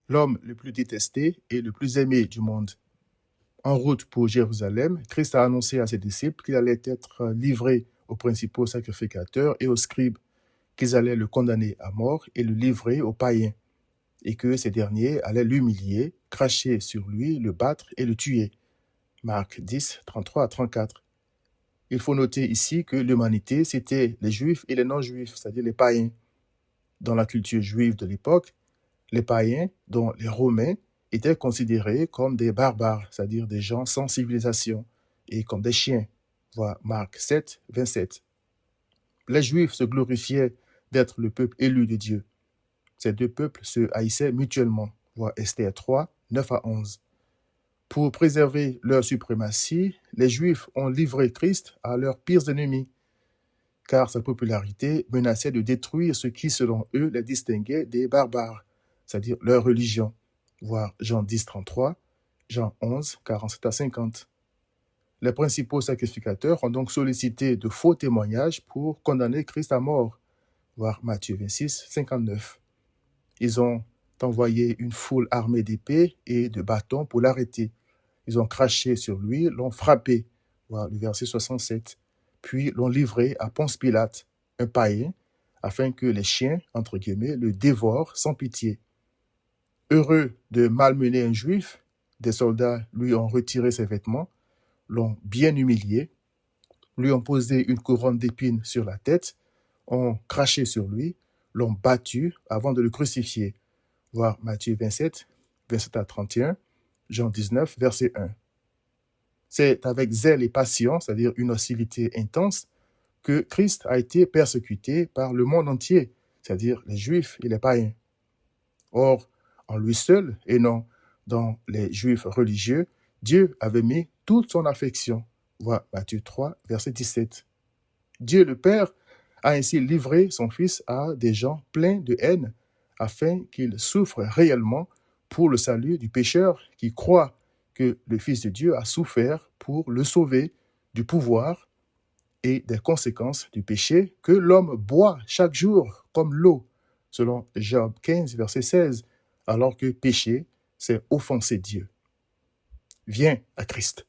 l'homme le plus détesté et le plus aimé du monde. En route pour Jérusalem, Christ a annoncé à ses disciples qu'il allait être livré aux principaux sacrificateurs et aux scribes, qu'ils allaient le condamner à mort et le livrer aux païens, et que ces derniers allaient l'humilier, cracher sur lui, le battre et le tuer. Marc 10, 33 à 34. Il faut noter ici que l'humanité, c'était les juifs et les non-juifs, c'est-à-dire les païens. Dans la culture juive de l'époque, les païens, dont les Romains, étaient considérés comme des barbares, c'est-à-dire des gens sans civilisation, et comme des chiens. Voir Marc 7, 27. Les Juifs se glorifiaient d'être le peuple élu de Dieu. Ces deux peuples se haïssaient mutuellement. Voir Esther 3, 9 à 11. Pour préserver leur suprématie, les Juifs ont livré Christ à leurs pires ennemis, car sa popularité menaçait de détruire ce qui, selon eux, les distinguait des barbares, c'est-à-dire leur religion. Voir Jean 10, 33, Jean 11, 47 à 50. Les principaux sacrificateurs ont donc sollicité de faux témoignages pour condamner Christ à mort. Voir Matthieu 26, 59. Ils ont envoyé une foule armée d'épées et de bâtons pour l'arrêter. Ils ont craché sur lui, l'ont frappé. Voir le verset 67. Puis l'ont livré à Ponce Pilate, un païen, afin que les chiens, entre guillemets, le dévorent sans pitié. Heureux de malmener un juif, des soldats lui ont retiré ses vêtements, l'ont bien humilié, lui ont posé une couronne d'épines sur la tête, ont craché sur lui, l'ont battu avant de le crucifier. Voir Matthieu 27, 27 à 31, Jean 19, verset 1. C'est avec zèle et passion, c'est-à-dire une hostilité intense, que Christ a été persécuté par le monde entier, c'est-à-dire les Juifs et les païens. Or, en lui seul, et non dans les Juifs religieux, Dieu avait mis toute son affection. Voir Matthieu 3, verset 17. Dieu le Père a ainsi livré son Fils à des gens pleins de haine, afin qu'il souffre réellement pour le salut du pécheur qui croit que le Fils de Dieu a souffert pour le sauver du pouvoir et des conséquences du péché que l'homme boit chaque jour comme l'eau, selon Job 15, verset 16, alors que pécher, c'est offenser Dieu. Viens à Christ.